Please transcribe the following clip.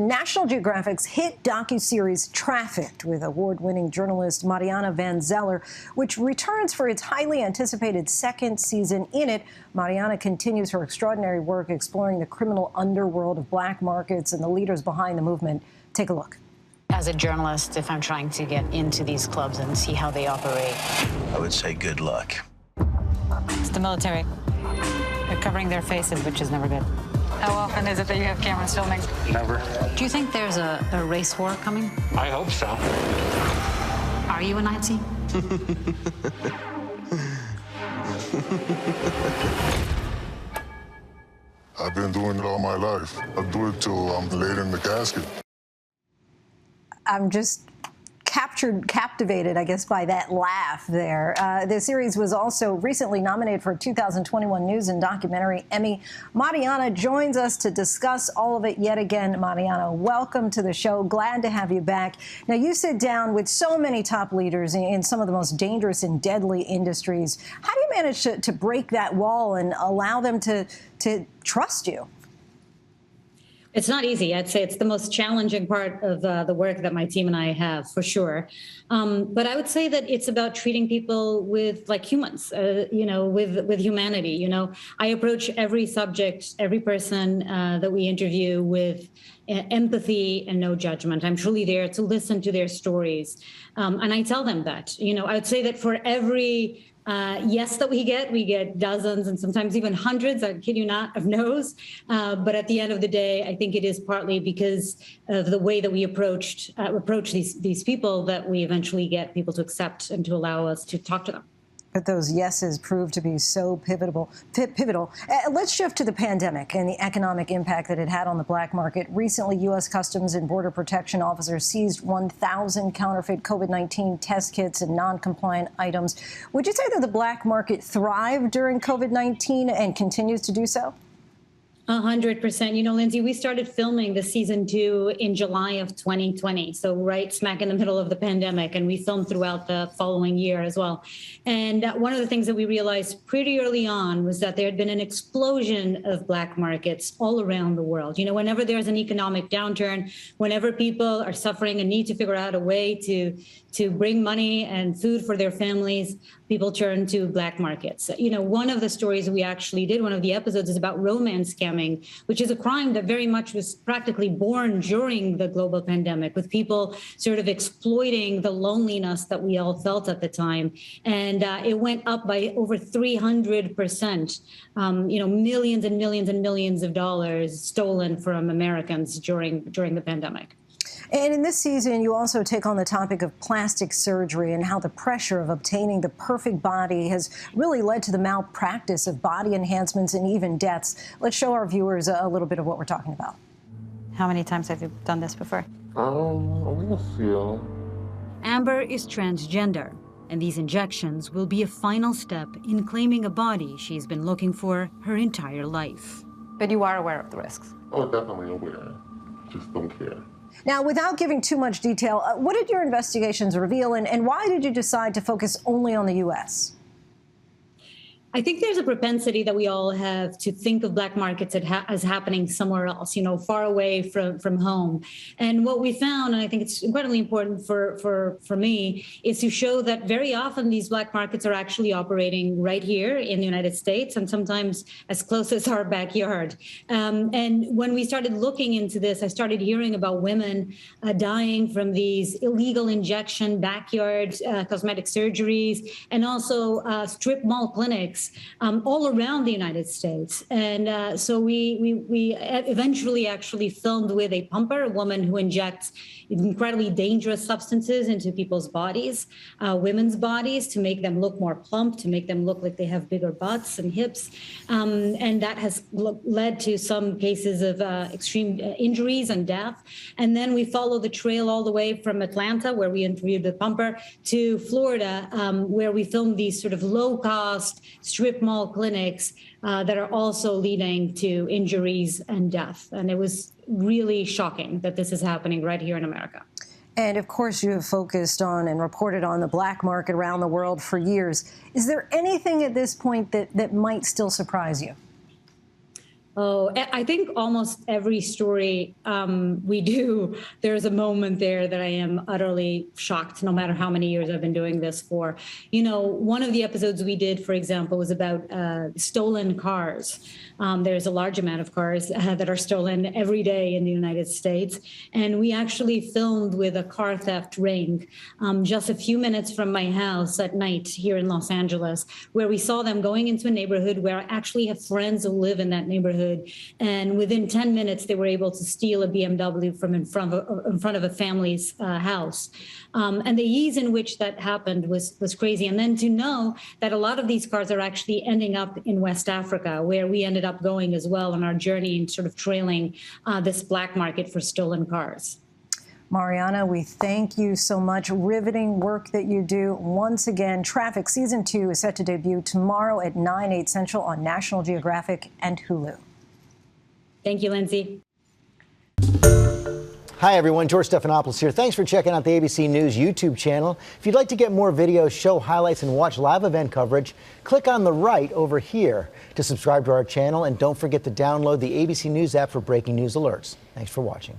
National Geographic's hit docuseries Trafficked, with award-winning journalist Mariana Van Zeller, which returns for its highly anticipated second season. In it, Mariana continues her extraordinary work exploring the criminal underworld of black markets and the leaders behind the movement. Take a look. As a journalist, if I'm trying to get into these clubs and see how they operate, I would say good luck. It's the military. They're covering their faces, which is never good. How often is it that you have cameras filming? Never. Do you think there's a race war coming? I hope so. Are you a Nazi? I've been doing it all my life. I'll do it till I'm laid in the casket. I'm just captivated, I guess, by that laugh there. The series was also recently nominated for a 2021 News and Documentary Emmy. Mariana joins us to discuss all of it yet again. Mariana, welcome to the show. Glad to have you back. Now, you sit down with so many top leaders in some of the most dangerous and deadly industries. How do you manage to break that wall and allow them to trust you? It's not easy. I'd say it's the most challenging part of the work that my team and I have, for sure. But I would say that it's about treating people like humans, with humanity. I approach every subject, every person that we interview with empathy and no judgment. I'm truly there to listen to their stories. And I tell them that. I would say that for every yes that we get dozens and sometimes even hundreds, I kid you not, of no's. But at the end of the day, I think it is partly because of the way that we approach these people that we eventually get people to accept and to allow us to talk to them. But those yeses prove to be so pivotal. Let's shift to the pandemic and the economic impact that it had on the black market. Recently, U.S. Customs and Border Protection officers seized 1,000 counterfeit COVID-19 test kits and non-compliant items. Would you say that the black market thrived during COVID-19 and continues to do so? 100%. Lindsay, we started filming the season 2 in July of 2020. So right smack in the middle of the pandemic. And we filmed throughout the following year as well. And one of the things that we realized pretty early on was that there had been an explosion of black markets all around the world. Whenever there's an economic downturn, whenever people are suffering and need to figure out a way to bring money and food for their families, people turn to black markets. One of the stories we actually did, one of the episodes, is about romance scamming, which is a crime that very much was practically born during the global pandemic, with people sort of exploiting the loneliness that we all felt at the time. And it went up by over 300%, millions and millions and millions of dollars stolen from Americans during the pandemic. And in this season, you also take on the topic of plastic surgery and how the pressure of obtaining the perfect body has really led to the malpractice of body enhancements and even deaths. Let's show our viewers a little bit of what we're talking about. How many times have you done this before? Only a few. Amber is transgender, and these injections will be a final step in claiming a body she's been looking for her entire life. But you are aware of the risks. Oh, definitely aware. Just don't care. Now, without giving too much detail, what did your investigations reveal, and why did you decide to focus only on the U.S.? I think there's a propensity that we all have to think of black markets as happening somewhere else, far away from home. And what we found, and I think it's incredibly important for me, is to show that very often these black markets are actually operating right here in the United States, and sometimes as close as our backyard. And when we started looking into this, I started hearing about women dying from these illegal injection backyard cosmetic surgeries, and also strip mall clinics all around the United States. And so we eventually actually filmed with a pumper, a woman who injects incredibly dangerous substances into people's bodies, women's bodies, to make them look more plump, to make them look like they have bigger butts and hips. And that has led to some cases of extreme injuries and death. And then we follow the trail all the way from Atlanta, where we interviewed the pumper, to Florida, where we filmed these sort of low-cost strip mall clinics that are also leading to injuries and death. And it was really shocking that this is happening right here in America. And of course, you have focused on and reported on the black market around the world for years. Is there anything at this point that might still surprise you? Oh, I think almost every story we do, there's a moment there that I am utterly shocked, no matter how many years I've been doing this for. You know, one of the episodes we did, for example, was about stolen cars. There's a large amount of cars that are stolen every day in the United States. And we actually filmed with a car theft ring just a few minutes from my house at night here in Los Angeles, where we saw them going into a neighborhood where I actually have friends who live in that neighborhood. And within 10 minutes, they were able to steal a BMW from in front of a family's house. And the ease in which that happened was crazy. And then to know that a lot of these cars are actually ending up in West Africa, where we ended up going as well on our journey and sort of trailing this black market for stolen cars. Mariana, we thank you so much. Riveting work that you do. Once again, Trafficked Season 2 is set to debut tomorrow at 9/8 Central on National Geographic and Hulu. Thank you, Lindsay. Hi, everyone. George Stephanopoulos here. Thanks for checking out the ABC News YouTube channel. If you'd like to get more videos, show highlights, and watch live event coverage, click on the right over here to subscribe to our channel. And don't forget to download the ABC News app for breaking news alerts. Thanks for watching.